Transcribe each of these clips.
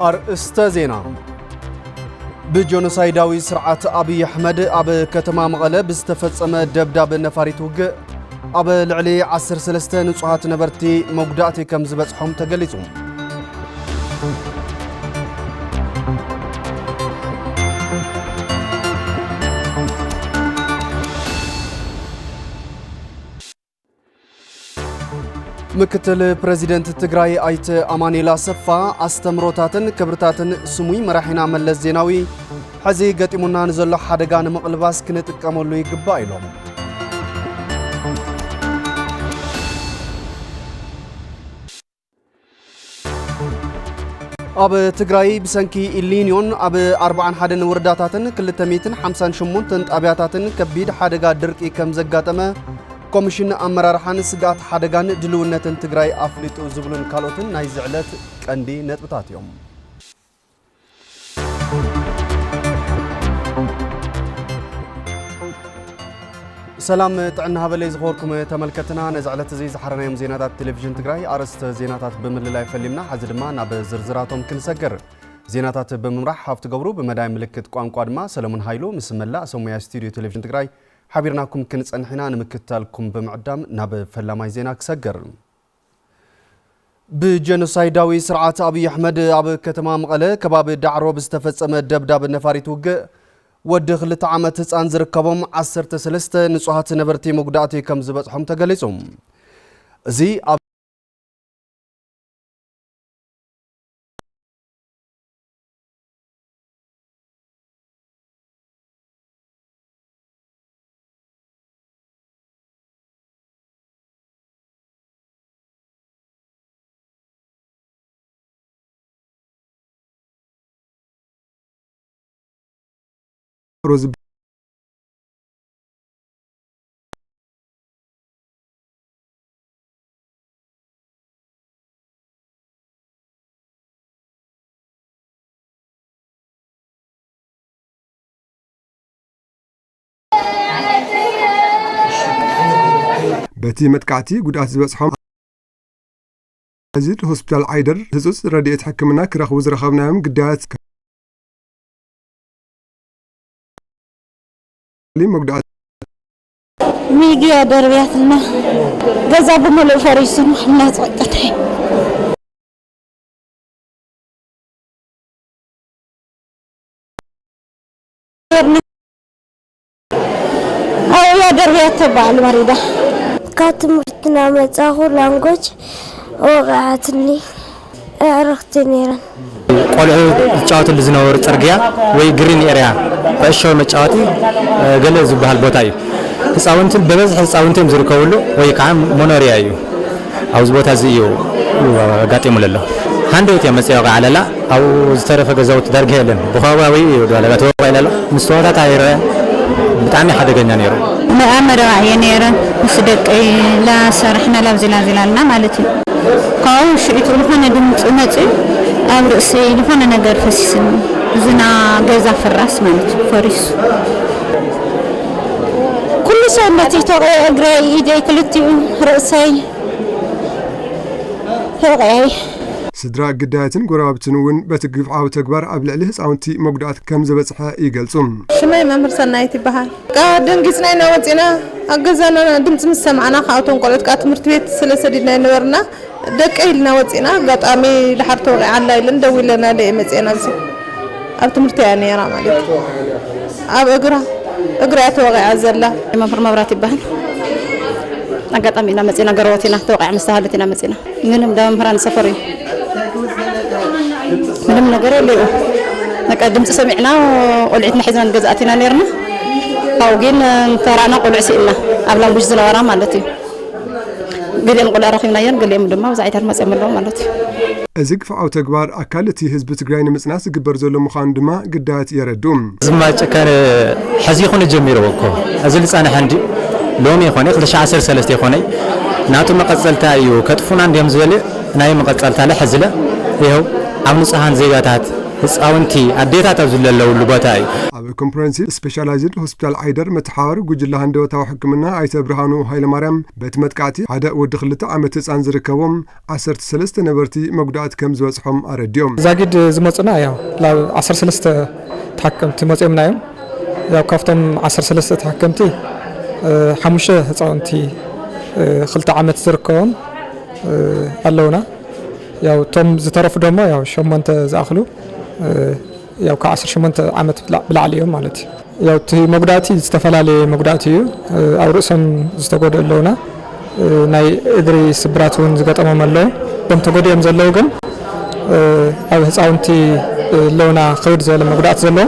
أرئست زينا بجنوسايداوي سرعة أبي أحمد أبي كتما مغلب استفصم دبداب نفاريت وق أبي العلي عصر سلسته نصحات نبرتي موجداتي كم زبصحهم تجلسهم مكتل بريزيدنت تግራይ አይተ አማኑኤል አሰፋ አስተምሮታትን ክብርታትን ስሙይ መራሒና መለስ ዜናዊ ሕዚ ገጢሙና ንዘሎ ሓደጋ ንምቕልባስ ክንጥቀመሉ ይግባእ ኢሎም ኣብ ትግራይ ብሰንኪ ኢሊኒዮን ኣብ 41 ወረዳታትን 258 ጣብያታትን ከቢድ ሓደጋ ድርቂ ከም ዘጋጠመ ኮሚሽን አመራርሓን ስጋት ሓደጋን ድልውነትን ትግራይ አፍሊጡ ዝብሉን ካልኦትን ናይ ዝዕለት ቀንዲ ነጥብታት እዮም ሰላም ጥዕና ሃበለይ ዝኸርኩም ተመልከትና ነዝዕለት እዚ ዝሓረናዮም ዜናታት ቴሌቪዥን ትግራይ አርስተ ዜናታት ብምልላይ ፈሊምና ሓዚ ድማ ናብ ዝርዝራቶም ክንሰገር ዜናታት ብምምራሕ ሃፍቲ ገብሩ በመዳይ ምልክት ቋንቋ ድማ ሰለሞን ሃይሉ ምስ መላእ ሰሙያ ስቱዲዮ ቴሌቪዥን ትግራይ حبيرناكم كنصنحنا نمكتالكم بمعدام ناب فلاماي زينا كسجر بجنوسايداوي سرعة أبي أحمد أبي كتما مقالة كباب دعرو بستفصم دبداب النفاريت وق ودخل تعامة أنزر كبم 10 نصحات نبرتي مقداتي كم زبطهم تجلسهم زي روز بتي متكعتي قدات زبصحهم زيد هوسبيتال عيدر هزوز رديت حكمنا كرخ وزرخبناهم قدات مقدات ميجي دربياتنا جذاب ملء فريس محمد وقتها أو يا دربيات تبع المريضة كاتمتنا متأخر لانجوج وقعتني عرفتني قالوا تشاوت اللي زنور ترجع ويجرين إريا بأشياء متشاوتي قال زبها البوتاي هساونتم بمزح هساونتم زركولو ويكعم مونوريايو أو زبوتها زيو وقاتي ملله هندوت يا مسيا على لا أو زترف جزوت درجة لين بخواوي ولا بتوقع لا مستوى تايره بتعني حدا جنانيرو ما أمر عينيرا مصدق لا سرحنا لا زلالنا مالتي قاوش يتروحون دمت نتي أمر سيد فانا نقدر فسيسن زنا جزا في الرأس مالت فريس كل سنتي تغير أجري إيدي كلتي رأسي هاي سدرا قداتن قرابتنون بتقف عاو تكبر قبل عليه ساونتي مقدات كم زبصحه يقلصم شماي ممر سنايتي بحال قادن قسنا نوتينا اجزانا دمت مسمعنا خاطون قلت قات مرتبيت سلسدينا نورنا دقيلنا وصينا غطامي لحرتو على لندوي لنا لمصينا زي اب تمرتي يعني راه مالك اب اغرا توقع زلا مبرات يبحال غطامينا مصينا غروتينا توقع مستهلتنا مصينا منم دام فران سفري منم ነገር የለው በቃ ድምጽ ሰሚዕና ወልዕትና ሒዝና ገዛእቲና ነርና አው ግን ተራና ቆልዕ ሲልና ኣብላ ቡጅ ዝነበራ ማለት እዩ ገሌም ቆልዕ ረኺብና የን ገሌም ድማ ብዛዕታት መፅመለው ማለት እዩ እዚ ግፍዓዊ ተግባር ኣካልቲ ህዝቢ ትግራይ ንምጽናስ ዝግበር ዘሎ ምዃኑ ድማ ግዳት የረዱም ዝማ ጨካነ ሕዚ ይኹን ጀሚሩ እኮ እዚ ልፃነ ሓንዲ ሎሚ ይኾነ 2013 ይኾነ ናቱ መቀጸልታ እዩ ከጥፉና እንደም ዝበለ ናይ መቀጸልታ ለሕዝለ ይኸው ኣብ ንጹሃን ዜጋታት ህፃውንቲ አዴታት አብዝለለው ልቦታይ ኣብ ኮምፕሬሄንሲቭ ስፔሻላይዝድ ሆስፒታል ዓይደር መተሓዋሪ ጉጅለ ሃንደወታዊ ሕክምና ኣይተ ብርሃኑ ሃይለማርያም በቲ መጥቃዕቲ ሓደ ወዲ 2 ዓመት ህፃን ዝርከቦም 13 ነበርቲ መጉዳእቲ ከም ዝበፅሖም ኣረዲዮም ዛጊድ ዝመፅና ያው ላብ 13 ተሓከምቲ መፅኦምና እዮም ያው ካብቶም 13 ተሓከምቲ 5 ህፃውንቲ 2 ዓመት ዝርከቦም ኣለውና ያው ቶም ዝተረፉ ደሞ ያው 8 ዝኣኽሉ ያው ከ18 ዓመት ብላዕሊ እዮም ማለት ያው እቲ መጉዳእቲ ዝተፈላለዩ መጉዳእቲ እዩ ኣብ ርእሶም ዝተጎድኡ ኣለውና ናይ እግሪ ስብራት እውን ዝገጠሞም ኣለዉ ቶም ተጎዲኦም ዘለዉ ግን ኣብ ህፃውንቲ ኣለውና ከይድ ዝበለ መጉዳእቲ ዘለዎ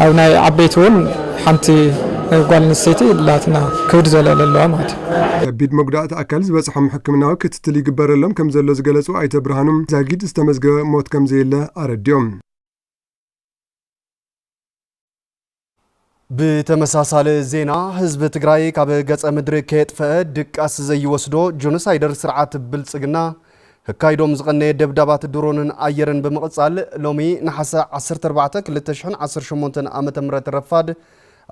ኣብ ናይ ዓበይቲ እውን ሓንቲ ጓል ኣንስተይቲ ላትና ከይድ ዝበለ ኣለዋ ማለት እዩ ከቢድ መጉዳእቲ ኣካል ዝበፅሖም ሕክምናዊ ክትትል ይግበረሎም ከም ዘሎ ዝገለጹ ኣይተ ብርሃኑም ዛጊድ ዝተመዝገበ ሞት ከም ዘየለ ኣረዲዮም بتمساسال زينا حزب تግራይ ካብ ገጸ ምድሪ ከየጥፈአ ድቃስ ዘይወስዶ ጆኖሳይደር ስርዓት ብልጽግና ህካይዶም ዝቐነየ ደብዳባት ድሮንን ኣየርን ብምቕጻል ሎሚ ነሐሰ 14 2018 ዓመተ ምህረት ረፋድ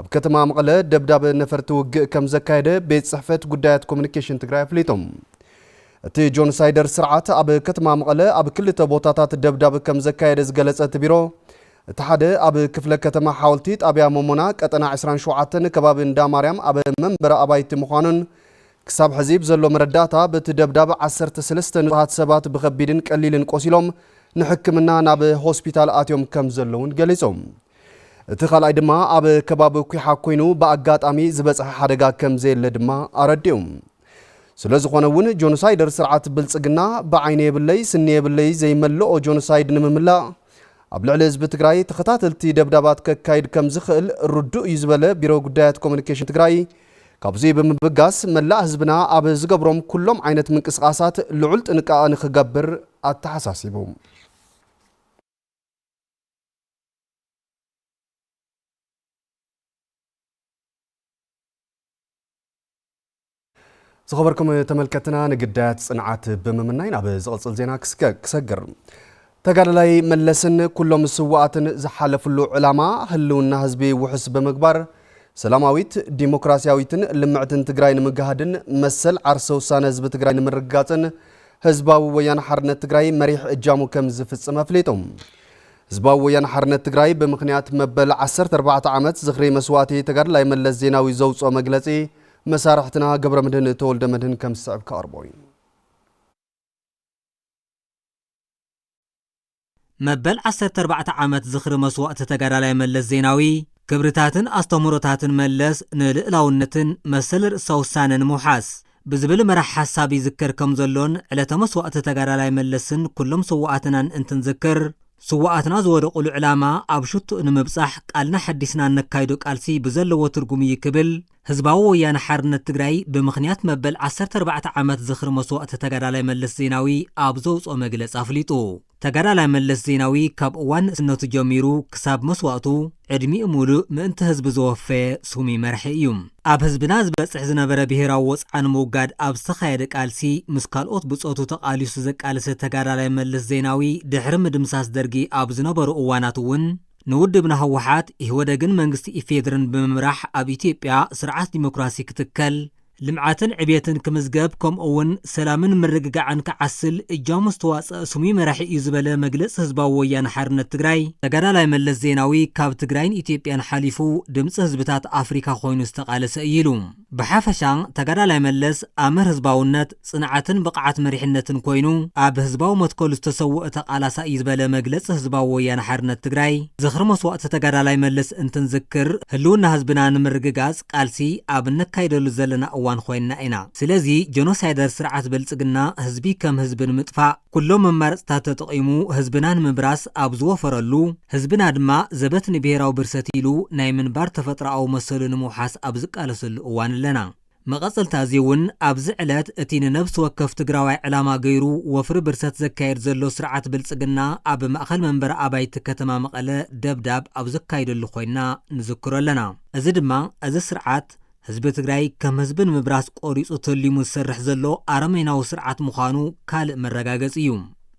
ኣብ ከተማ መቐለ ደብዳብ ነፈርቲ ውግእ ከም ዘካየደ ቤት ጽሕፈት ጉዳያት ኮሙኒኬሽን ትግራይ ኣፍሊጦም እቲ ጆኖሳይደር ስርዓት ኣብ ከተማ መቐለ ኣብ ክልተ ቦታታት ደብዳብ ከም ዘካየደ ዝገለጸት ቢሮ ተሓደ ኣብ ክፍለ ከተማ ሓወልቲ ጣብያ መሞና ቀጠና 27 ከባቢ እንዳ ማርያም ኣብ መንበረ ኣባይቲ ምዃኑን ክሳብ ሕዚብ ዘሎ መረዳእታ በቲ ደብዳብ 13 ንጹሃት ሰባት ብኸቢድን ቀሊልን ቆሲሎም ንሕክምና ናብ ሆስፒታል ኣትዮም ከም ዘለውን ገሊጾም እቲ ካልኣይ ድማ ኣብ ከባቢ ኩሓ ኮይኑ ብኣጋጣሚ ዝበፅሐ ሓደጋ ከም ዘየለ ድማ ኣረዲዮም ስለዝኾነ እውን ጆኖሳይደር ስርዓት ብልጽግና ብዓይነ የብለይ ስኒ የብለይ ዘይመልኦ ጆኖሳይድ ንምምላእ ኣብ ልዕሊ ህዝቢ ትግራይ ተኸታተልቲ ደብዳባት ከካይድ ከም ዝኽእል ርዱእ እዩ ዝበለ ቢሮ ጉዳያት ኮሙኒኬሽን ትግራይ ካብዚ ብምብጋስ መላእ ህዝብና ኣብ ዝገብሮም ኩሎም ዓይነት ምንቅስቃሳት ልዑል ጥንቃቐ ንኽገብር ኣተሓሳሲቡ ዝኸበርኩም ተመልከትና ንግዳያት ጽንዓት ብምምናይ ናብ ዝቕጽል ዜና ክሰግር ተጋዳላይ መለስን ኩሎም ስዋኣትን ዝሓለፍሉ ዕላማ ህልውና ህዝቢ ውሕስ በመግባር ሰላማዊት ዲሞክራሲያዊትን ልምዕትን ትግራይ ንምጋሃድን መሰል ዓርሰ ውሳነ ህዝቢ ትግራይ ንምርጋፅን ህዝባዊ ወያነ ሓርነት ትግራይ መሪሕ እጃሙ ከም ዝፍጽም ኣፍሊጦም ህዝባዊ ወያነ ሓርነት ትግራይ ብምኽንያት መበል 14 ዓመት ዝኽሪ መስዋእቲ ተጋዳላይ መለስ ዜናዊ ዘውፅኦ መግለጺ መሳርሕትና ገብረ መድህን ተወልደ መድህን ከም ዝስዕብ ካርቦይ መበል 14 ዓመት ዝኽሪ መስዋእቲ ተጋዳላይ መለስ ዜናዊ ክብርታትን ኣስተምህሮታትን መለስ ንልዕላውነትን መሰል ርእሰ ውሳነን ምውሓስ ብዝብል መራሕ ሓሳብ ይዝከር ከም ዘሎን ዕለተ መስዋእቲ ተጋዳላይ መለስን ኩሎም ስዋኣትናን እንትንዝክር ስዋኣትና ዝወደቑሉ ዕላማ ኣብ ሽቱእ ንምብጻሕ ቃልና ሓዲስና ነካይዶ ቃልሲ ብዘለዎ ትርጉም ይክብል ህዝባዊ ወያነ ሓርነት ትግራይ ብምኽንያት መበል 14 ዓመት ዝኽሪ መስዋእቲ ተጋዳላይ መለስ ዜናዊ ኣብ ዘውፅኦ መግለፂ ኣፍሊጡ ተጋዳላይ መለስ ዜናዊ ካብ እዋን ንእስነቱ ጀሚሩ ክሳብ መስዋእቱ ዕድሚኡ ሙሉእ ምእንቲ ህዝቢ ዘወፈየ ሱሚ መርሒ እዩ ኣብ ህዝብና ዝበፅሕ ዝነበረ ብሄራዊ ወፅዓ ንምውጋድ ኣብ ዝተኻየደ ቃልሲ ምስ ካልኦት ብፆቱ ተቃሊሱ ዘቃልሰ ተጋዳላይ መለስ ዜናዊ ድሕሪ ምድምሳስ ደርጊ ኣብ ዝነበሩ እዋናት እውን ንውድብና ህወሓት ይህወደግን መንግስቲ ኢፌድርን ብምምራሕ ኣብ ኢትዮጵያ ስርዓት ዲሞክራሲ ክትከል ልምዓትን ዕብየትን ክምዝገብ ከምኡውን ሰላምን ምርግጋዕን ክዓስል እጃሙ ዝተዋፅአ ሱሚ መራሒ እዩ ዝበለ መግለፂ ህዝባዊ ወያነ ሓርነት ትግራይ ተጋዳላይ መለስ ዜናዊ ካብ ትግራይን ኢትዮጵያን ሓሊፉ ድምፂ ህዝብታት ኣፍሪካ ኮይኑ ዝተቃለሰ እዩ ኢሉ ብሓፈሻ ተጋዳላይ መለስ ኣመር ህዝባውነት ጽንዓትን ብቕዓት መሪሕነትን ኮይኑ ኣብ ህዝባዊ መትከሉ ዝተሰውአ ተቃላሳ እዩ ዝበለ መግለፂ ህዝባዊ ወያነ ሓርነት ትግራይ ዝኽሪ መስዋእቲ ተጋዳላይ መለስ እንትንዝክር ህልውና ህዝብና ንምርግጋጽ ቃልሲ ኣብ ነካይደሉ ዘለና እዋን ኮይና ኢና ስለዚ ጆኖሳይደር ስርዓት ብልጽግና ህዝቢ ከም ህዝቢ ንምጥፋእ ኩሎም መማረፅታት ተጠቂሙ ህዝብና ንምብራስ ኣብ ዝወፈረሉ ህዝብና ድማ ዘበት ንብሄራዊ ብርሰት ኢሉ ናይ ምንባር ተፈጥሮኣዊ መሰሉ ንምውሓስ ኣብ ዝቃለሰሉ እዋን ኣለና መቐጽልታ እዚ እውን ኣብዚ ዕለት እቲ ንነብሲ ወከፍ ትግራዋይ ዕላማ ገይሩ ወፍሪ ብርሰት ዘካየድ ዘሎ ስርዓት ብልጽግና ኣብ ማእኸል መንበረ ኣባይቲ ከተማ መቐለ ደብዳብ ኣብ ዘካይደሉ ኮይና ንዝክሮ ኣለና እዚ ድማ እዚ ስርዓት ህዝቢ ትግራይ ከም ህዝብን ምብራስ ቆሪጹ ተሊሙ ዝሰርሕ ዘሎ ኣረመናዊ ስርዓት ምዃኑ ካልእ መረጋገፂ እዩ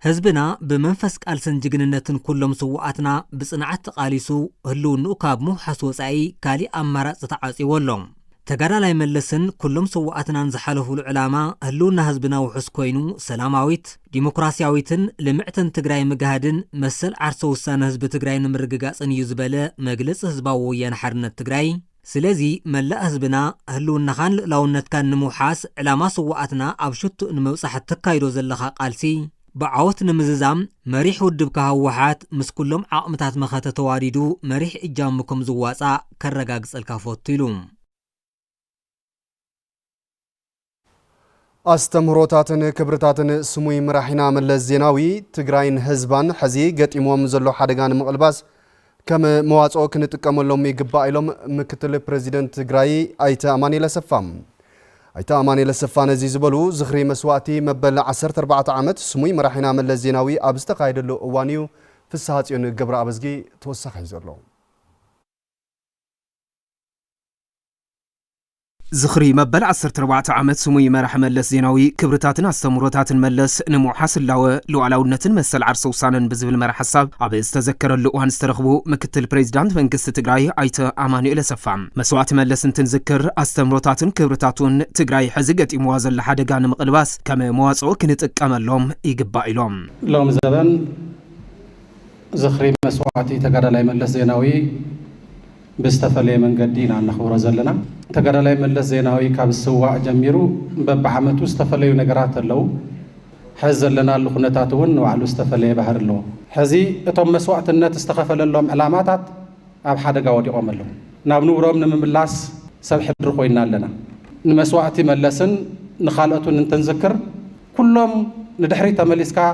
ህዝብና በመንፈስ ቃልስን ጅግንነትን ኩሎም ስዋኣትና ብጽንዓት ተቃሊሱ ህልውንኡ ካብ ምውሓስ ወጻኢ ካሊ ኣማራጽ ተዓጺወሎም ተጋዳላይ መለስን ኩሎም ስዋኣትናን ዝሓለፉሉ ዕላማ ህልውና ህዝብና ውሑስ ኮይኑ ሰላማዊት ዲሞክራሲያዊትን ልምዕትን ትግራይ ምጋሃድን መሰል ዓርሰ ውሳነ ህዝቢ ትግራይ ንምርግጋጽን እዩ ዝበለ መግለጽ ህዝባዊ ወያነ ሓርነት ትግራይ ስለዚ መላእ ህዝብና ህልውናኻን ልዕላውነትካን ንምውሓስ ዕላማ ስዋኣትና ኣብ ሽቱእ ንምብጻሕ ተካይዶ ዘለኻ ቃልሲ بعوت نمززام مريح ودبك هوحات مسكلهم عقمتات مخاطة تواريدو مريح إجامكم زواسا كرقاقس الكافوت تيلوم أستمرتاتن كبرتاتن سموي مراحنا من الزيناوي تقراين هزبان حزي قد إموام زلو حدقان مقلباس كم مواتعو كنت كاملهم يقبائلهم مكتل بريزيدنت تقراي أيتا أماني لسفام أيتا أماني لسفان زيزبلو زخري مسواتي مبل 14 عامت سموي مراحنا من الزيناوي أبستقايد اللو أوانيو في الساعات يون قبر أبزقي توسخ يزرلو زخري مبل 14 عامت سموي مراح ملس زيناوي كبرتاتنا استمرتاتن ملس نموحاس اللاوة لو علاونتن مسل عرس وصانن بزبل مرح حساب عبي استذكر اللقوان استرخبو مكتل بريزيدانت فنكست تقراي ايتا اماني لسفام مسوات ملس تنذكر استمرتاتن كبرتاتون تقراي حزقت اموازن لحدقان مقلباس كما موازعو كنت اكاملهم يقبائلهم لهم زبن زخري مسواتي تقراي ملس زيناوي بستفلي من قدينا نخبر زلنا تقراي ملس زيناوي كاب السواء جميرو ببعمتو استفليو نقرات اللو حزل لنا اللخنتاتون وعلو استفلي بحر اللو حزي اتم مسوات النت استخفل اللهم علاماتات اب حدقا وديقوم اللو نابنو بروم نمملاس سبح درقوينا لنا نمسواتي ملسن نخالقتو ننتنذكر كلهم ندحري تمليسكا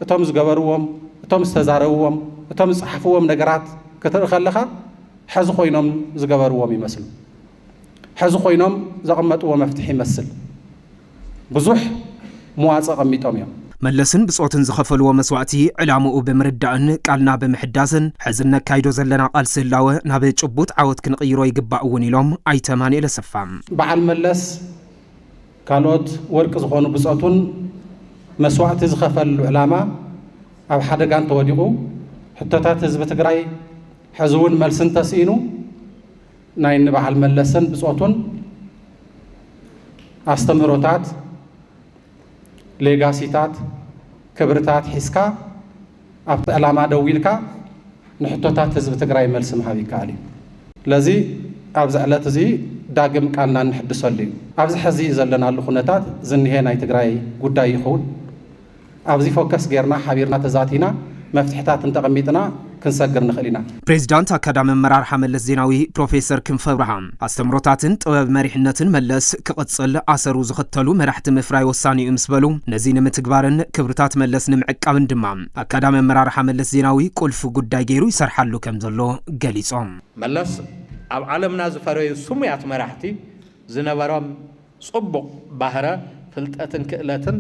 اتم زقبروهم اتم استزاروهم اتم صحفوهم نقرات كترخلخا حزو خوينهم زقبروهم يمثلوا حزو خوينهم زقمتوا مفتح يمثل بزح مواصق قميطهم يوم ملسن بصوتن زخفلوا مسواتي علامو بمردان قالنا بمحداسن حزنا كايدو زلنا قال سلاوه ناب ጭቡጥ عاوت كنقيرو يغباون يلوم ايتماني لسفام بعل ملس كالوت ورق زخونو بصوتن مسواتي زخفل علامه اب حدقان توديقو حتتات حزب تግራይ حزون ملسن تسينو ناين بعل ملسن بصوتن استمروتات ليغاسيتات كبرتات حسكا ابت علامه دويلكا نحطوتات حزب تግራይ ملس مهابي كالي لذي ابز علت زي داغم قالنا نحدثلي ابز حزي زلنا لخنتات زنيه ناي تግራይ ጉዳይ ይኹን ابزي فوكس غيرنا حبيرنا تزاتينا مفتحتات انتقميتنا كنسجر نخلينا بريزيدانت أكاديمي مراح ملس زيناوي بروفيسور كنف إبراهيم استمرتاتن طبب مريحنتن ملس كقصل أسرو زختلو مرحت مفراي وصاني امسبلو نزين متكبارن كبرتات ملس نمعك أبن دمام أكاديمي مراح ملس زيناوي كلف قداي جيرو يسرحلو كمزلو قليصهم ملس أب عالمنا زفروي سميات مراحتي زنبرام صبق بحرة فلتأتن كألتن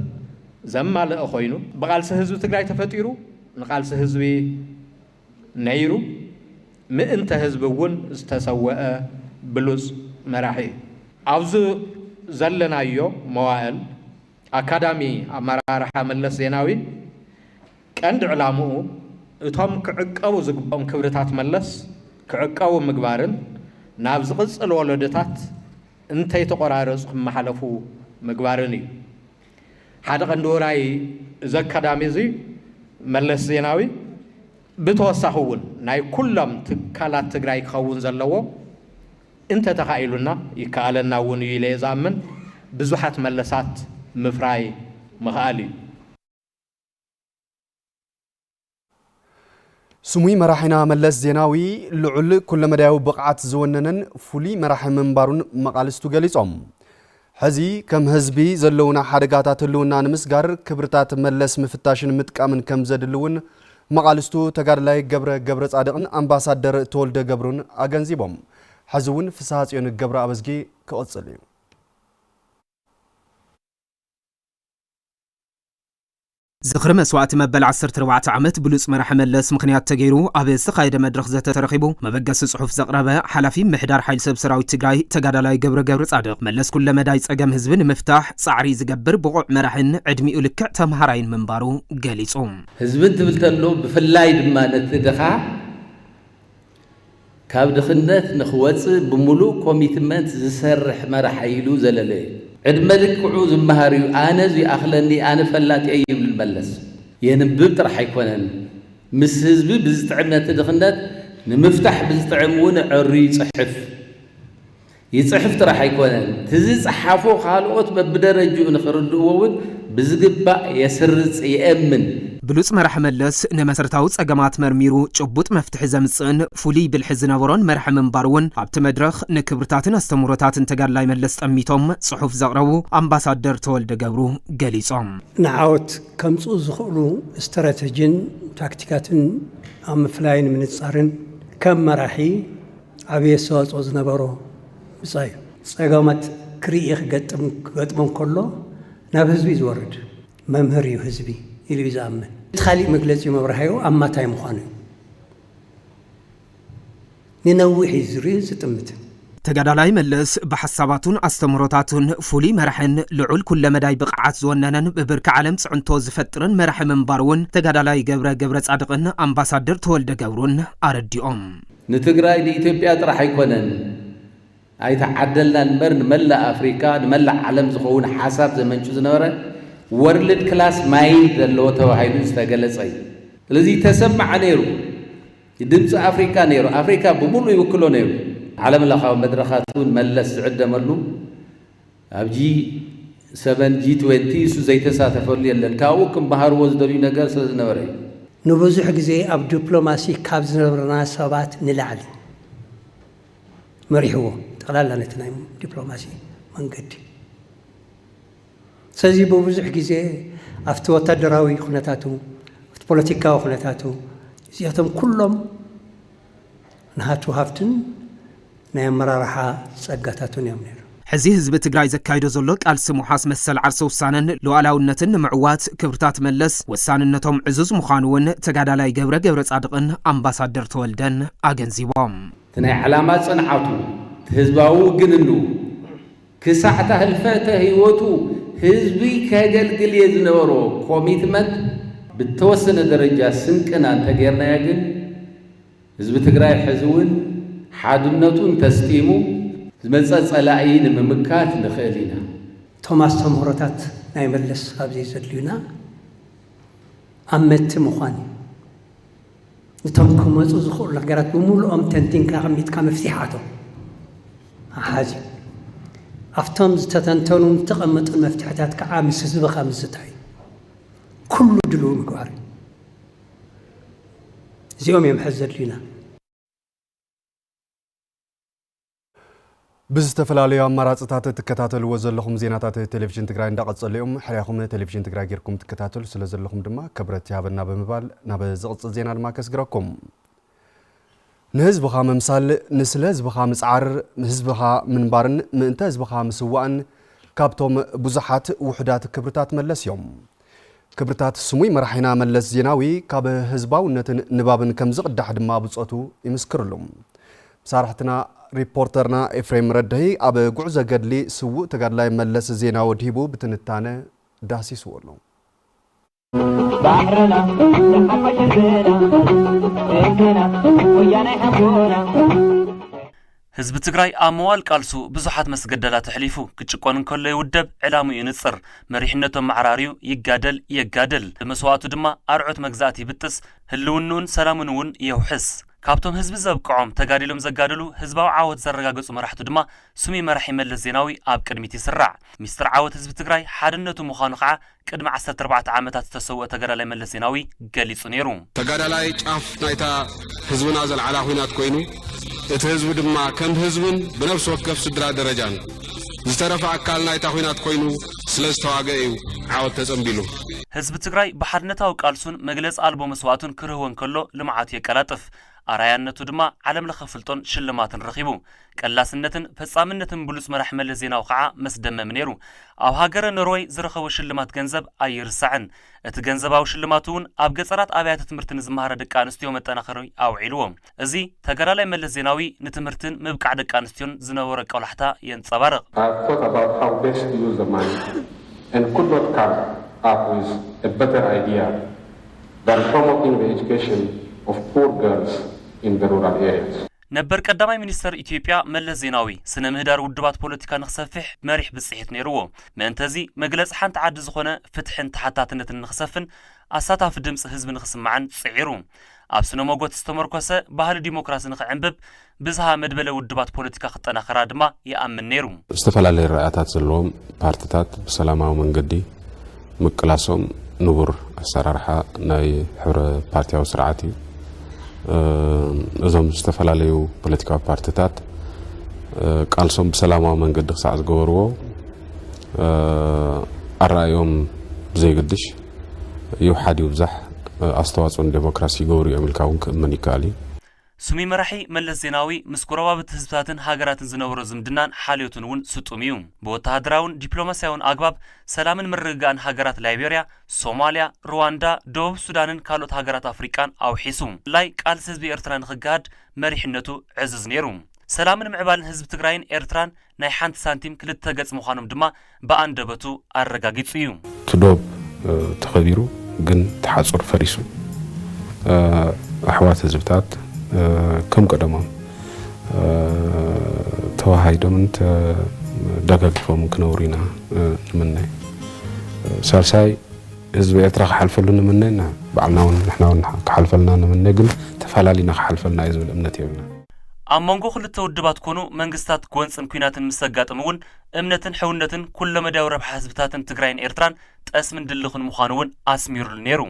زمال أخوينو بقالس هزو تقراي تفتيرو نقالس هزوي نيرو مئنت هزبون استسوأ بلوز مراحي أوزو زلنا يو موائل أكاديمي مراح ملس زيناوي كأند علامو اتهم كعقاو زقبهم كبرتات ملس كعقاو مقبارن نابز قص الولدتات انتي تقرارز محلفو مقبارني حدا قندوراي زا أكاديمي زي ملس زيناوي بتوسعون ناي كلهم تكالات تقراي خون زلوا انت تخيلنا يكالنا ونيلي زامن بزحات ملسات مفراي مخالي سموي مراحنا ملس زيناوي لعل كل مداو بقعات زوننن فولي مراح منبارون مقالستو قليصهم حزي كم هزبي زلونا حدقاتات اللونا نمسقار كبرتات ملس مفتاشن متكامن كم زدلون مقالستو تقارلاي قبر صادقن امباسادر تولد قبرون اغنزيبهم حزون فساعات يون قبر ابزقي كوصليو ዝኽሪ መስዋዕቲ መበል 14 ዓመት ብሉጽ መራሒ መለስ ምኽንያት ተገይሩ ኣብ ዝተኻየደ መድረኽ ዘተ ተረኺቡ መበገሲ ጽሑፍ ዘቕረበ ሓላፊ ምሕዳር ሓይሊ ሰብ ሰራዊት ትግራይ ተጋዳላይ ገብረ ጻድቕ መለስ ኩለ መዳይ ጸገም ህዝቢ ንምፍታሕ ጻዕሪ ዝገብር ብቑዕ መራሕን ዕድሚኡ ልክዕ ተምሃራይን ምንባሩ ገሊጹ ህዝብን ትብል ተሎ ብፍላይ ድማ ነቲ ድኻ ካብ ድኽነት ንኽወፅእ ብምሉእ ኮሚትመንት ዝሰርሕ መራሒ ኢሉ ዘለለ ዕድመ ልክዑ ዝመሃርዩ ኣነ ዝኣኽለኒ ኣነ ፈላጥ ይብል መለስ የንብብ ጥራሕ ኣይኮነን ምስ ህዝቢ ብዝጥዕም ነቲ ድኽነት ንምፍታሕ ብዝጥዕም እውን ዕሩ ይጽሕፍ ጥራሕ ኣይኮነን ትዝጽሓፎ ካልኦት በብደረጅኡ ንኽርድእዎ እውን ብዝግባእ የስርጽ ይእምን ብሉጽ መራሒ መለስ ንመሰረታዊ ጸገማት መርሚሩ ጭቡጥ መፍትሒ ዘምጽእን ፍሉይ ብልሒ ዝነበሮን መራሒ ምንባር እውን ኣብቲ መድረኽ ንክብርታትን ኣስተምህሮታትን ተጋድላይ መለስ ጠሚቶም ጽሑፍ ዘቕረቡ ኣምባሳደር ተወልደ ገብሩ ገሊጾም ንዓወት ከምጽኡ ዝኽእሉ ስትራቴጂን ታክቲካትን ኣብ ምፍላይን ምንጻርን ከም መራሒ ዓብዪ ኣስተዋጽኦ ዝነበሮ ብጻዩ ጸገማት ክርኢ ክገጥሞም ከሎ ናብ ህዝቢ ዝወርድ መምህር እዩ ህዝቢ ኢሉ ይዛምን خالق مجلس مبرهايو أما تايم خانه ننوح الزريز تمت تجادلاي ملس بحساباتون استمراتون فولي مرحن لعل كل مداي بقعات زوننن ببرك عالم عنتوز فترن مرح من بارون تجادلاي جبرة صادقن أمباسادر تولد جبرون أرديهم نتجراي لإثيوبيا راح يكونن أي تعدلنا نمر ملا أفريقيا نملا عالم زخون حسب زمن شو زنورة وورلد كلاس مايند اللي هو توهايدو استقلت أي الذي تسمع نيرو يدمس أفريقيا بمولو يوكلو نيرو عالم الأخوة مدرخاتون ملس عدة ملو أبجي 7 G20 سو زي تساتفوا لي اللي كاوكم بحر وزدري نقر سلزنوري نبوزو حق زي أب دبلوماسي كابز نبرنا سبات نلعلي مريحوه تقلال لنا تنايم دبلوماسي من قد سازي بوزو حق زي أفتوى تدراوي خناتاتو أفت بوليتيكا خناتاتو زياتهم كلهم نهاتو هافتن نايم مرارحة سقطاتون يمنير حزي حزب تግራይ ዘካይዶ ዘሎ ቃልሲ ሙሓስ መሰል ዓርሰ ውሳነን ሉዓላውነትን ምዕዋት ክብርታት መለስ ወሳንነቶም ዕዙዝ ምዃኑውን ተጋዳላይ ገብረ ጻድቕን ኣምባሳደር ተወልደን ኣገንዚቦም ትናይ ዓላማ ጽንዓቱ ህዝባዊ ግንኑ ክሳዕታ ህልፈተ ህይወቱ ህዝቢ ከገልግል የዝነበሮ ኮሚትመንት ብተወሰነ ደረጃ ስንቅና ተገርናያ ግን ህዝብ ትግራይ ሕዝውን ሓድነቱን ተስጢሙ ዝመጸጸላይን ምምካት ንኽእሊና ቶማስ ተምሮታት ናይ መለስ ኣብዚ ዘድልዩና ኣመት ምዃን እቶም ክመፁ ዝኽእሉ ነገራት ብምሉኦም ተንቲንካ ቐሚጥካ መፍትሓቶም ሓዚ ኣፍቶም ዝተተንተኑ ዝተቐመጡ መፍትሕታት ከዓ ምስ ህዝብኻ ምስታይ ኩሉ ድልው ምግባር እዚኦም እዮም ሕዚ ዘድልዩና ብዝተፈላለዩ ኣማራጽታት ትከታተልዎ ዘለኹም ዜናታት ቴሌቪዥን ትግራይ እንዳቐጸለዮም ሕርያኹም ቴሌቪዥን ትግራይ ጌርኩም ትከታተሉ ስለ ዘለኹም ድማ ከብረት ያበና ብምባል ናብ ዝቕጽል ዜና ድማ ከስግረኩም ንህዝብኻ መምሳል ንስለ ህዝብኻ ምጽዓር ህዝብኻ ምንባርን ምእንተ ህዝብኻ ምስዋዕን ካብቶም ብዙሓት ውሕዳት ክብርታት መለስ እዮም ክብርታት ስሙይ መራሒና መለስ ዜናዊ ካብ ህዝባውነትን ንባብን ከም ዝቕዳሕ ድማ ብጾቱ ይምስክርሎም ሳራሕትና ريبورترنا إفريم ردهي أب جعزة قدلي سوء تقدلاي ملس زينا ودهيبو بتنتانة داسي سوالو بحرنا يحفش الزينا إنكنا ويانا يحبونا ህዝቢ ትግራይ ኣመዋል ቃልሱ ብዙሓት መስገደላት ተሕሊፉ ክጭቆንን ከሎ ይውደብ ዕላሙ ይንጽር መሪሕነቶም ማዕራሪዩ ይጋደል የጋደል መስዋዕቱ ድማ ኣርዑት መግዛእቲ ይብጥስ ህልውኑን ሰላሙን እውን ይውሕስ ካብቶም ህዝቢ ዘብቅዖም ተጋዲሎም ዘጋደሉ ህዝባዊ ዓወት ዘረጋገጹ መራሕቱ ድማ ስሚ መራሒ መለስ ዜናዊ ኣብ ቅድሚት ይስራዕ ሚስተር ዓወት ህዝቢ ትግራይ ሓድነቱ ምዃኑ ከዓ ቅድሚ 14 ዓመታት ዝተሰውአ ተጋዳላይ መለስ ዜናዊ ገሊጹ ነይሩ ተጋዳላይ ጫፍ ናይታ ህዝብና ዘልዓላ ኩናት ኮይኑ እቲ ህዝቢ ድማ ከም ህዝብን ብነፍስ ወከፍ ስድራ ደረጃን ዝተረፈ ኣካል ናይታ ኩናት ኮይኑ ስለ ዝተዋግአ እዩ ዓወት ተጸምቢሉ ህዝቢ ትግራይ ብሓድነታዊ ቃልሱን መግለጽ ኣልቦ መስዋዕቱን ክርህወን ከሎ ልምዓቱ የቀላጥፍ ኣራያነቱ ድማ ዓለም ለኸ ፍልጦን ሽልማትን ረኺቡ ቀላስነትን ፈጻምነትን ብሉጽ መራሒ መለስ ዜናዊ ከዓ መስደመም ነይሩ ኣብ ሃገረ ኖርዌይ ዝረኸቦ ሽልማት ገንዘብ ኣይርሳዕን እቲ ገንዘባዊ ሽልማቱ እውን ኣብ ገጸራት ኣብያተ ትምህርትን ዝመሃረ ደቂ ኣንስትዮ መጠናኸሪ ኣውዒልዎ እዚ ተጋዳላይ መለስ ዜናዊ ንትምህርትን ምብቃዕ ደቂ ኣንስትዮን ዝነበረ ቀላሕታ የንጸባርቕ and could not come up with a better idea than promoting the education of poor girls in the rural areas. ነበር ቀዳማይ ሚኒስተር ኢትዮጵያ መለስ ዜናዊ ስነ ምህዳር ውድባት ፖለቲካ ንኽሰፍሕ መሪሕ ብጽሒት ነይርዎ ምእንተዚ መግለጽ ሓንቲ ዓዲ ዝኾነ ፍትሕን ተሓታትነትን ንኽሰፍን ኣሳታፊ ድምፂ ህዝቢ ንኽስማዓን ጽዒሩ ኣብ ስነ ሞጎት ዝተመርኮሰ ባህሊ ዲሞክራሲ ንኽዕንብብ ብዝሃ መድበለ ውድባት ፖለቲካ ክጠናኸራ ድማ ይኣምን ነይሩ ዝተፈላለዩ ራእያታት ዘለዎም ፓርቲታት ብሰላማዊ መንገዲ ምቅላሶም ንቡር ኣሰራርሓ ናይ ሕብረ ፓርቲያዊ ስርዓት እዩ እዞም ዝተፈላለዩ ፖለቲካዊ ፓርቲታት ቃልሶም ብሰላማዊ መንገዲ ክሳዕ ዝገበርዎ ኣራእዮም ብዘይግድሽ ይውሓድ ይብዛሕ ኣስተዋጽኦን ዲሞክራሲ ይገብሩ እዮም ኢልካ እውን ክእመን ይከኣል እዩ ሱሚ መራሒ መለስ ዜናዊ ምስ ጎረባብቲ ህዝብታትን ሃገራትን ዝነበሮ ዝምድናን ሓልዮትን እውን ስጡም እዩ ብወተሃደራውን ዲፕሎማስያውን ኣግባብ ሰላምን ምርግጋእን ሃገራት ላይቤርያ ሶማልያ ሩዋንዳ ደቡብ ሱዳንን ካልኦት ሃገራት ኣፍሪቃን ኣውሒሱ ላይ ቃልሲ ህዝቢ ኤርትራ ንኽገሃድ መሪሕነቱ ዕዙዝ ነይሩ ሰላምን ምዕባልን ህዝቢ ትግራይን ኤርትራን ናይ ሓንቲ ሳንቲም ክልተ ገጽ ምዃኖም ድማ ብኣንደበቱ ኣረጋጊጹ እዩ ትዶብ ተኸቢሩ ግን ተሓጹር ፈሪሱ ኣሕዋት ህዝብታት ከም ቀደሞም ተዋሃይዶምን ደጋጊፎም ክነብሩ ኢና ንምናይ ሳልሳይ ህዝቢ ኤርትራ ክሓልፈሉ ንምናይና ባዕልና እውን ንሕና እውን ክሓልፈልና ንምናይ ግን ተፈላለዩና ክሓልፈልና እዩ ዝብል እምነት የብልና ኣብ መንጎ ክልተ ውድባት ኮኑ መንግስታት ጎንፅን ኩናትን ምስ ዘጋጥም እውን እምነትን ሕውነትን ኩሎ መዳዊ ረብሓ ህዝብታትን ትግራይን ኤርትራን ጠስምን ድልኽን ምዃኑ እውን ኣስሚሩሉ ነይሩ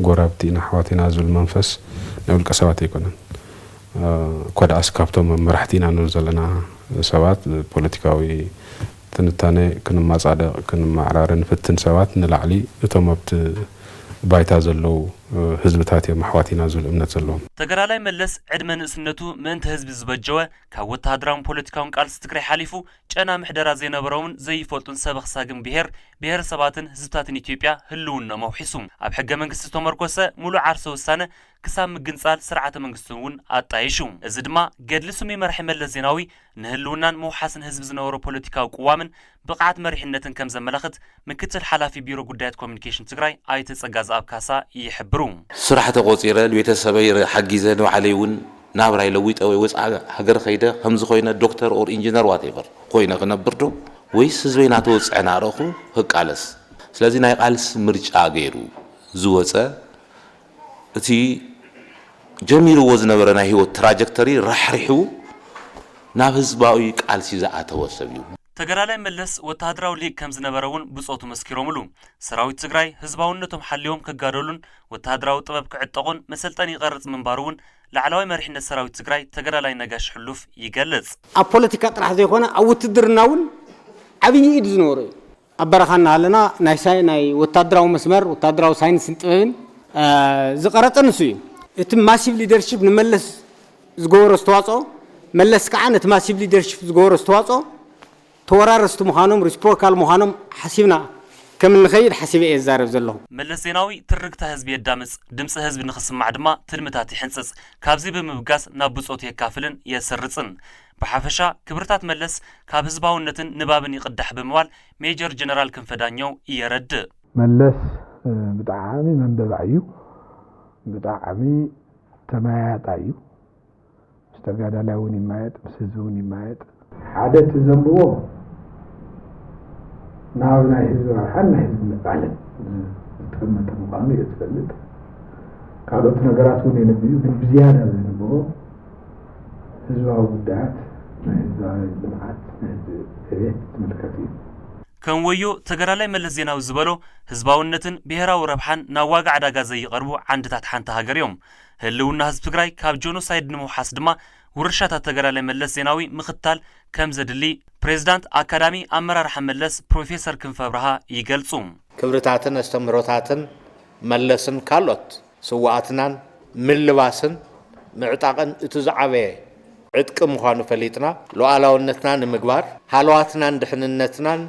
ጎራብቲና ኣሕዋትና ዝብል መንፈስ ናይ ውልቀ ሰባት ኣይኮነን ኮዳኣስ ካብቶም መራሕቲና ንብል ዘለና ሰባት ፖለቲካዊ ትንታነ ክንማጻደቕ ክንማዕራር ንፍትን ሰባት ንላዕሊ እቶም ኣብቲ ባይታ ዘለው ህዝብታት እዮም ኣሕዋትና ዝብል እምነት ዘለዎም ተጋዳላይ መለስ ዕድመ ንእስነቱ ምእንቲ ህዝቢ ዝበጀወ ካብ ወተሃደራውን ፖለቲካውን ቃልሲ ትግራይ ሓሊፉ ጨና ምሕደራ ዘይነበሮምን ዘይፈልጡን ሰበኽሳግን ብሄረሰባትን ህዝብታትን ኢትዮጵያ ህልውና መውሒሱ ኣብ ሕገ መንግስቲ ዝተመርኮሰ ሙሉእ ዓርሰ ውሳነ ክሳብ ምግንጻል ስርዓተ መንግስቲ እውን ኣጣይሹ እዚ ድማ ገድሊ ሱሚ መራሒ መለስ ዜናዊ ንህልውናን መውሓስን ህዝቢ ዝነበሮ ፖለቲካዊ ቅዋምን ብቕዓት መሪሕነትን ከም ዘመላኽት ምክትል ሓላፊ ቢሮ ጉዳያት ኮሚኒኬሽን ትግራይ ኣይተ ጸጋዝ ኣብ ካሳ ይሕብሩ ስራሕ ተቆፂረ ቤተሰበይ ሓጊዘ ንባዕለይ እውን ናብራይ ለዊጠ ወይ ወፃእ ሃገር ኸይደ ከምዚ ኮይነ ዶክተር ኦር ኢንጂነር ዋቴቨር ኮይነ ክነብር ዶ ወይስ ህዝበይ ናተወፅዐና ረኹ ክቃለስ ስለዚ ናይ ቃልስ ምርጫ ገይሩ ዝወፀ እቲ ጀሚርዎ ዝነበረ ናይ ህይወት ትራጀክተሪ ራሕሪሑ ናብ ህዝባዊ ቃልሲ ዝኣተወ ሰብ እዩ ተጋዳላይ መለስ ወተሃደራዊ ሊግ ከም ዝነበረውን ብጾቱ መስኪሮምሉ ሰራዊት ትግራይ ህዝባውነቶም ሓልዮም ከጋደሉን ወተሃደራዊ ጥበብ ክዕጠቑን መሰልጠን ይቐርጽ ምንባሩውን ላዕለዋይ መሪሕነት ሰራዊት ትግራይ ተጋዳላይ ነጋሽ ሕሉፍ ይገልጽ ኣብ ፖለቲካ ጥራሕ ዘይኮነ ኣብ ውትድርና እውን ዓብዪ ኢድ ዝነበረ ኣብ በረኻና ኣለና ናይ ወተሃደራዊ መስመር ወተሃደራዊ ሳይንስን ጥበብን ዝቐረጸ ንሱ እዩ እቲ ማሲቭ ሊደርሺፕ ንመለስ ዝገበሮ ዝተዋፅኦ መለስ ከዓ ነቲ ማሲቭ ሊደርሺፕ ዝገበሮ ዝተዋፅኦ ተወራረስቲ ምዃኖም ሪስፖካል ምዃኖም ሓሲብና ከም ንኸይድ ሓሲበ እየ ዝዛረብ ዘለኹ መለስ ዜናዊ ትርክታ ህዝቢ የዳምፅ ድምፂ ህዝቢ ንኽስማዕ ድማ ትልምታት ይሕንፅፅ ካብዚ ብምብጋስ ናብ ብፆቱ የካፍልን የሰርፅን ብሓፈሻ ክብርታት መለስ ካብ ህዝባውነትን ንባብን ይቕዳሕ ብምባል ሜጀር ጀነራል ክንፈ ዳኘው የረድእ መለስ ብጣዕሚ መንበባዕ እዩ ብጣዕሚ ተማያጣ እዩ ምስ ተጋዳላይ እውን ይማየጥ ምስ ህዝቢ እውን ይማየጥ ሓደ ትዘንብዎ ናብ ናይ ህዝቢ ረብሓን ናይ ህዝቢ ምዕባለን ዝተቐመጠ ምዃኑ እየ ዝፈልጥ ካልኦት ነገራት እውን የነብዩ ግን ብዝያዳ ዘንብቦ ህዝባዊ ጉዳያት ናይ ህዝባዊ ልምዓት ናይ ህዝቢ ዕብየት ዝምልከት እዩ ከም ወዮ ተጋዳላይ መለስ ዜናዊ ዝበሎ ህዝባውነትን ብሄራዊ ረብሓን ናብ ዋጋ ዕዳጋ ዘይቐርቡ ዓንድታት ሓንቲ ሃገር እዮም ህልውና ህዝቢ ትግራይ ካብ ጆኖሳይድ ንምውሓስ ድማ ውርሻታት ተጋዳላይ መለስ ዜናዊ ምኽታል ከም ዘድሊ ፕሬዝዳንት አካዳሚ አመራርሓ መለስ ፕሮፌሰር ክንፈ ብርሃ ይገልጹ ክብርታትን አስተምሮታትን መለስን ካልኦት ስዋዕትናን ምልባስን معتقن اتزعبه عدك مخانو فليتنا لو علاونتنا نمقبار حالواتنا ندحننتنا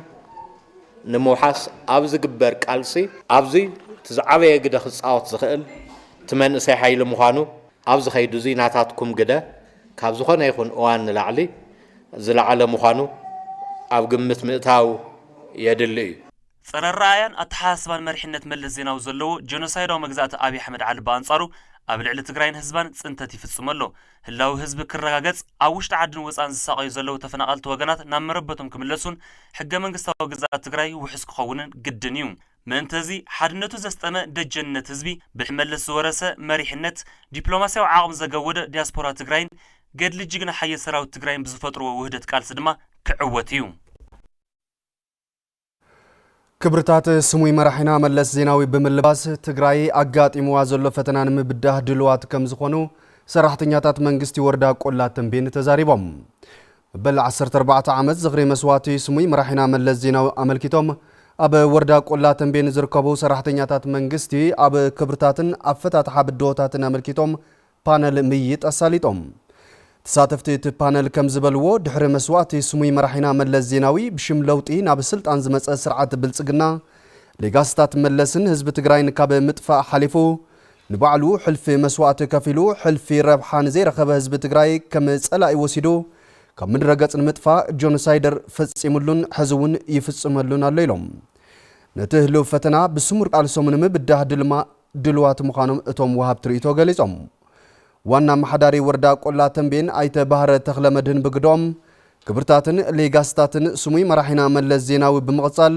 نموحاس أبزي قبر قالسي أبزي تزعبه قد خصاوت زخيل تمن سي حيل مخانو أبزي خيدوزي ناتاتكم قد كابزخون يخون اوان لعلي زلعال مخانو أب قمت مئتاو يدلي صار الرأيان أتحاسبان مرحنة ملس زيناو زلو جنوسايدو مجزات أبي حمد علي بانصارو أبل على تجرين حزبان سنتتي في السملو هلاو حزب كرغاغص أوشت عدن وصان زساقي زلو تفنقلت وغنات نامربتهم كملسون حق منغستاو غزات تجراي وحسك خونن قدنيوم منتزي حدنتو زستمه دجنت حزبي بحملس ورسه مريحنت دبلوماسيو عاقم زغوده دياسبورا تجراين قد لجيغنا حي سراو تجراين بزفطرو وحدت قالس دما كعوتيو كبرتات سموي مرحنا ملس زيناوي بملباس تግራይ አጋጢሙዋ ዘሎ ፈተናን ምብዳህ ድልዋት ከም ዝኾኑ ሰራሕተኛታት መንግስቲ ወረዳ ቆላት ተንቤን ተዛሪቦም በል 14 ዓመት ዝኽሪ መስዋዕቲ ስሙይ መራሒና መለስ ዜናዊ አመልኪቶም አበ ወረዳ ቆላት ተንቤን ዝርከቡ ሰራሕተኛታት መንግስቲ አበ ክብርታትን አፈታትሓ ብድሆታትን አመልኪቶም ፓነል ምይጥ አሳሊጦም ተሳተፍቲ ፓነል ከም ዝበልዎ ድሕሪ መስዋዕቲ ስሙይ መራሒና መለስ ዜናዊ ብሽም ለውጢ ናብ ስልጣን ዝመፀ ስርዓት ብልጽግና ሌጋስታት መለስን ህዝቢ ትግራይን ካብ ምጥፋእ ሓሊፉ ንባዕሉ ሕልፊ መስዋዕቲ ከፊሉ ሕልፊ ረብሓን ዘይረኸበ ህዝቢ ትግራይ ከም ጸላኢ ወሲዱ ካብ ምድረ ገጽ ንምጥፋእ ጆኖሳይደር ፈጺሙሉን ሕዝውን ይፍጽመሉን ኣሎ ኢሎም ነቲ ህልው ፈተና ብስሙር ቃልሶም ንምብዳህ ድልዋት ምዃኖም እቶም ወሃብ ትርኢቶ ገሊጾም ዋና ማሕዳሪ ወረዳ ቆላት ተንቤን አይተ ባህረ ተኽለመድህን ብግዶም ክብርታትን ሌጋስታትን ስሙይ መራሒና መለስ ዜናዊ ብምቕጻል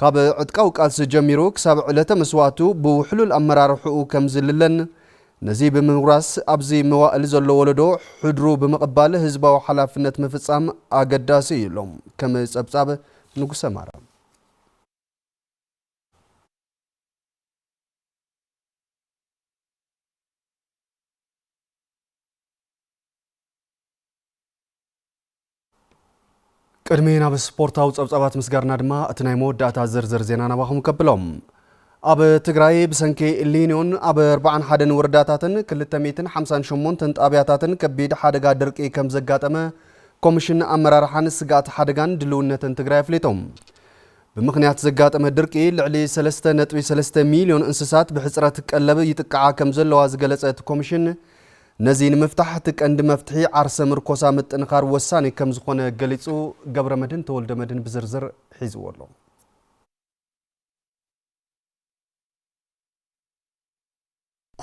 ካብ ዕጥቃው ቃልሲ ጀሚሩ ክሳብ ዕለተ መስዋዕቱ ብውሕሉል ኣመራርሑኡ ከም ዝልለን ነዚ ብምውራስ ኣብዚ መዋእል ዘሎ ወለዶ ሕድሩ ብምቕባል ህዝባዊ ሓላፍነት ምፍጻም ኣገዳሲ ኢሎም ከም ጸብጻብ ንጉሰ ማርያም ቅድሜና በስፖርታው ጸብጻባት ምስጋርና ድማ እትናይ መወዳእታ ዝርዝር ዜና ናባኹም ከብሎም ኣብ ትግራይ ብሰንኪ ኤልኒዮን ኣብ 41 ወረዳታትን 258 ጣብያታትን ከቢድ ሓደጋ ድርቂ ከም ዘጋጠመ ኮሚሽን ኣመራርሓን ስጋት ሓደጋን ድልውነትን ትግራይ ኣፍሊጦም ብምኽንያት ዘጋጠመ ድርቂ ልዕሊ 3.3 ሚልዮን እንስሳት ብሕፅረት ቀለብ ይጥቃዓ ከም ዘለዋ ዝገለጸት ኮሚሽን ነዚ ንምፍታሕ ትቀንዲ መፍትሒ ዓርሰ ምርኮሳ ምጥንኻር ወሳኒ ከም ዝኾነ ገሊጹ ገብረ መድን ተወልደ መድን ብዝርዝር ሒዝዎ ኣሎ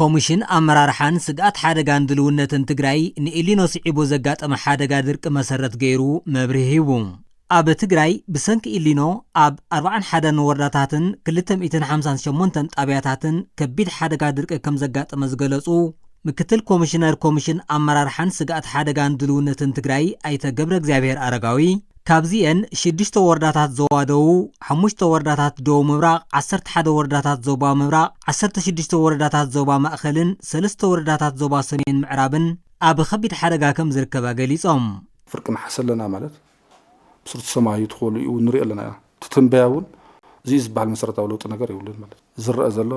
ኮሚሽን ኣመራርሓን ስጋት ሓደጋን ድልውነትን ትግራይ ንኤሊኖ ስዒቡ ዘጋጠመ ሓደጋ ድርቂ መሰረት ገይሩ መብርሂ ሂቡ ኣብ ትግራይ ብሰንኪ ኤሊኖ ኣብ 41 ወረዳታትን 258 ጣብያታትን ከቢድ ሓደጋ ድርቂ ከም ዘጋጠመ ዝገለጹ ምክትል ኮሚሽነር ኮሚሽን ኣመራርሓን ስጋት ሓደጋን ድልውነትን ትግራይ ኣይተ ገብረ እግዚአብሔር አረጋዊ ካብዚአን 6 ወረዳታት ዞባ ደቡብ 5 ወረዳታት ደቡብ ምብራቅ 11 ወረዳታት ዞባ ምብራቅ 16 ወረዳታት ዞባ ማእኸልን 3 ወረዳታት ዞባ ሰሜን ምዕራብን ኣብ ከቢድ ሓደጋ ከም ዝርከባ ገሊጾም ፍርቂ ማሕሰለና ማለት ብስርት ሰማይ ትኾሉ እዩ ንሪኦ ኣለና ትትንበያውን እዚ ዝበሃል መሰረታዊ ለውጢ ነገር ይውልን ማለት ዝረአ ዘሎ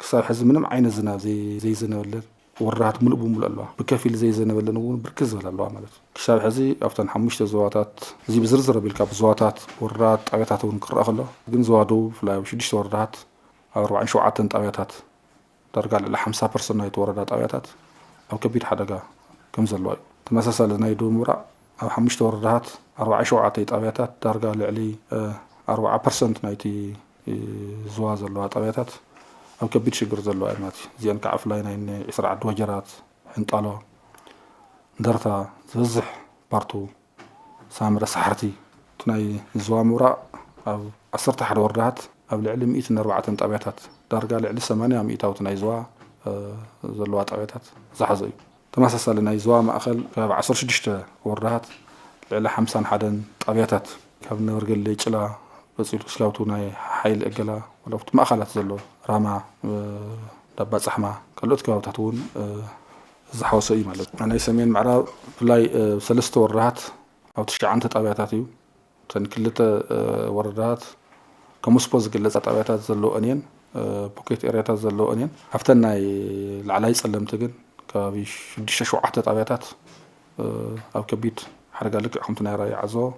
ክሳብ ሕዚ ምንም ዓይነት ዝናብ ዘይዘነበለን ወራት ሙሉ በሙሉ ኣለዋ ብከፊል ዘይዘነበለን እውን ብርክዝ ዝበለ ኣለዋ ማለት ክሳብ ሕዚ ኣብተን 5 ዞባታት እዚ ብዝርዝር ኣቢልካ ብዞባታት ወራት ጣብያታት እውን ክረአ ከሎ ግን ዞባ ደቡብ ብፍላይ 6 ወረዳት ኣብ 47 ጣብያታት ዳርጋ ልዕሊ 50% ናይቲ ወረዳ ጣብያታት ኣብ ከቢድ ሓደጋ ከም ዘለዋ እዩ ተመሳሳሊ ናይ ደቡብ ምብራቅ ኣብ 5 ወረዳት 47 ጣብያታት ዳርጋ ልዕሊ 40% ናይቲ ዞባ ዘለዋ ጣብያታት ኣብ ከቢድ ሽግር ዘለዋ እዩ ማለት እዚአን ከዓ ፍላይ ናይ 20 ወጀራት ሕንጣሎ ደርታ ዝበዝሕ ፓርቱ ሳምረ ሳሕርቲ ናይ ዞባ ምብራቅ ኣብ 11 ወረዳት ኣብ ልዕሊ 104 ጣብያታት ዳርጋ ልዕሊ 80 ሚእታውቲ ናይ ዞባ ዘለዋ ጣብያታት ዝሓዘ እዩ ተመሳሳሊ ናይ ዞባ ማእኸል ካብ 16 ወረዳት ልዕሊ 51 ጣብያታት ካብ ነበርገሌ ጭላ በፂሉ ክስካብቱ ናይ ሓይል እገላ ወላፍቲ ማእኸላት ዘሎ ራማ ዳባ ጻሕማ ካልኦት ከባቢታት እውን ዝሓወሰ እዩ ማለት ናይ ሰሜን ምዕራብ ብፍላይ 3 ወረዳት ኣብ 9 ጣብያታት እዩ እተን 2 ወረዳት ከሙስፖ ዝግለጻ ጣብያታት ዘለዎን እየን ፖኬት ኤሪያታት ዘለዎን እየን ኣብተን ናይ ላዕላይ ጸለምቲ ግን كابي شديش شوعة طابياتات أو كبيت حرقة لك حمتنا راي عزو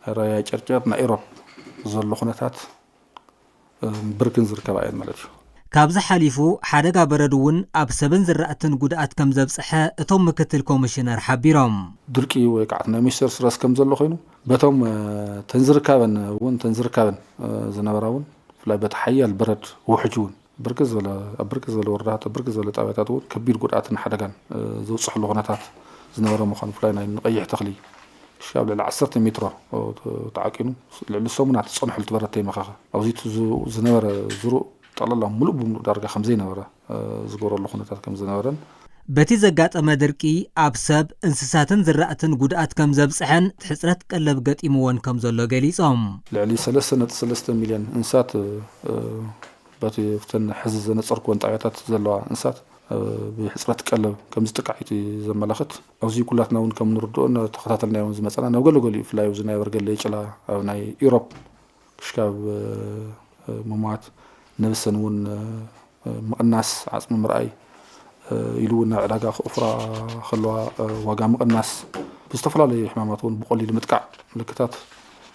راي جرجر نايروب زلو خناتات بركن زركبايد مالتشو ካብዚ ሓሊፉ ሓደጋ በረድ እውን ኣብ ሰብን ዝራእትን ጉድኣት ከም ዘብፅሐ እቶም ምክትል ኮሚሽነር ሓቢሮም ድርቂ ወይ ከዓ ናይ ሚኒስትር ስራስ ከም ዘሎ ኮይኑ በቶም ተንዝርካበን ዝነበራውን ፍላይ በታ ሓያል በረድ ውሕጅውን ብርክዝ ዝበለ ወረዳት ብርክዝ ዝበለ ጣብያታት እውን ከቢድ ጉድኣትን ሓደጋን ዘብፅሕሉ ኩነታት ዝነበረ ምዃኑ ፍላይ ናይ ቀይሕ ተኽሊ شاب لعل 10 متر تعاقينو لعل سومنا تصنحل تبرتي مخخه او زيت زنبر زرو طلع الله ملؤ درجه 50 نبره زغور له خنتات كم زنبرن بتي زغاطمه درقي اب سب انسساتن زراعتن غدات كم زبصحن تحصرت قلب غطيمون كم زلو غليصوم لعلي 3.3 مليون انسات بتي فتن حزز نصركون طاياتات زلوا انسات بحصرت قلب كم زتقعيت زملخت او زي كلاتنا ون كم نردو تخاتلنا يوم زمصنا نغلو غلي فلايو زنا يورغل يچلا او ناي يوروب شكاب ممات نفسن ون مقناس عصم مرأي يلونا علاقة أخرى خلوا واقع مقناس بستفلا حماماتون بقولي متقع ملكتات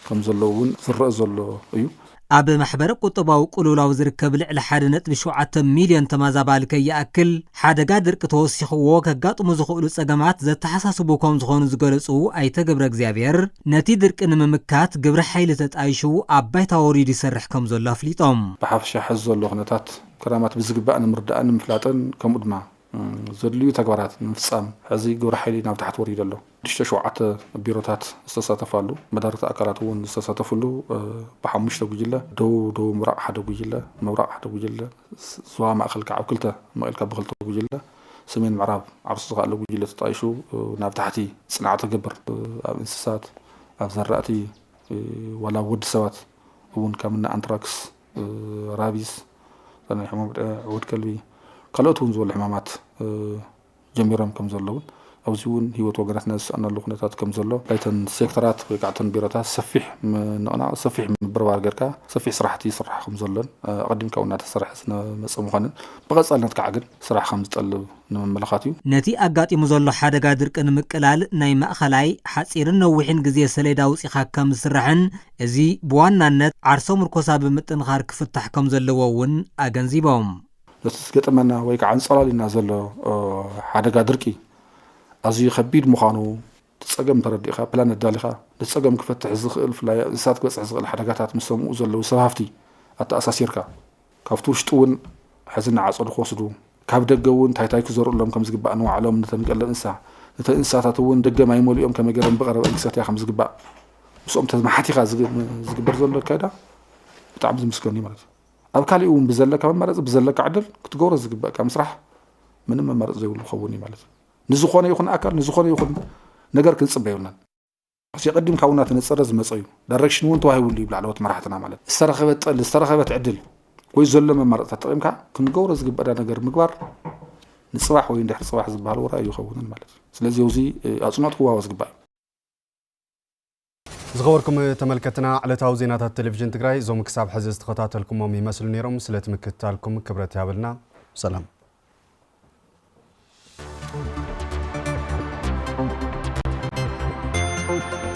كم زلون زرق زلو أيو ኣብ ማሕበር ቁጠባዊ ቁሉላው ዝርከብ ልዕሊ 1.7 ሚልዮን ተመዛባሊ ከይኣክል ሓደጋ ድርቂ ተወሲኽዎ ከጋጥሙ ዝኽእሉ ጸገማት ዘተሓሳስቡ ከም ዝኾኑ ዝገለጹ ኣይተ ገብረ እግዚኣብሔር ነቲ ድርቂ ንምምካት ግብረ ሓይሊ ተጣይሹ ኣብ ባይታ ወሪዱ ይሰርሕ ከም ዘሎ ኣፍሊጦም ብሓፍሻ ሕዝ ዘሎ ኩነታት ከራማት ብዝግባእ ንምርዳእን ንምፍላጥን ከምኡ ድማ ዘድልዩ ተግባራት ንምፍጻም ሕዚ ግብረ ሓይሊ ናብ ታሕቲ ወሪዱ ኣሎ 17 ቢሮታት ዝተሳተፋሉ መዳርክቲ ኣካላት እውን ዝተሳተፉሉ ብሓሙሽተ ጉጅለ ደው ምራቅ ሓደ ጉጅለ ምብራቅ ሓደ ጉጅለ ዞባ ማእከል ካብ ክልተ ማእከል ካብ ክልተ ጉጅለ ሰሜን ምዕራብ ዓርሱ ዝኻለ ጉጅለ ተጣይሹ ናብ ታሕቲ ጽንዓት ተገብር ኣብ እንስሳት ኣብ ዘራእቲ ወላ ወድ ሰባት እውን ከምና አንትራክስ ራቢስ ናይ ሕማም ዕውድ ከልቢ ካልኦት እውን ዝበሉ ሕማማት ጀሚሮም ከም ዘለውን أوزون هي وتوجرت ناس أنا اللي خناتات كم زلوا لكن سيكترات وقعتن بيرتها سفيح أنا سفيح من بروار جركا سفيح صراحتي صراحة خمس زلون أقدم كونات صراحة سنا مسؤول خانن بغض النظر كعجل صراحة خمس تقل من ملخاتيو نتي أقاتي مزلوا حدا قادر كن مكلال نايم خلاي حسيرن نوحين جزية سليدا وسيخا كم سرحن زي بوانا النت عرسو مركوسا بمتن خارك فتح كم زلوا ون أجنزيبهم بس قلت منا ويك عن صلالي نازل حدا قادر كي أزي خبيد مخانو تسقم ترديخا بلان الدالخا تسقم كفتح زخل فلا إنسات كويس عزغل حركاتات مسمو زلو سوافتي أتا أساسيركا كافتوش تون حزن عصر خوصدو كاب دقون تايتاي كزور لهم كم زقبا أنواع لهم نتنقل الإنسان إنسات تون دقا ما يمول يوم كما قرن بغرب إنسات يا خمس زقبا مسؤوم تزمحاتي خا زقبر زلو كادا تعبز مسكني مالت أو كالي يوم بزلك كمان مرز بزلك عدل كتقور زقبا كمسرح من ما مرز زي خوني مالت نزخونه يخون أكر نزخونه يخون نجار كنص بيونا سيقدم كونات نتصرز مصيو دايركشن وين توهي ولي بالعلوات مرحتنا مالت استرخبت عدل كويس زل ما مرت تقيمك كنجورز قبل نجار مقبر نصباح وين دحر صباح زبال ورا يخون مالت ስለዚህ وزي أصنات هو وزقبا زغوركم تملكتنا على تاو زينات التلفزيون تግራይ زوم كساب حزز تخطاتلكم يመስሉ نيرم سلت مكتالكم كبرت يابلنا سلام Thank you.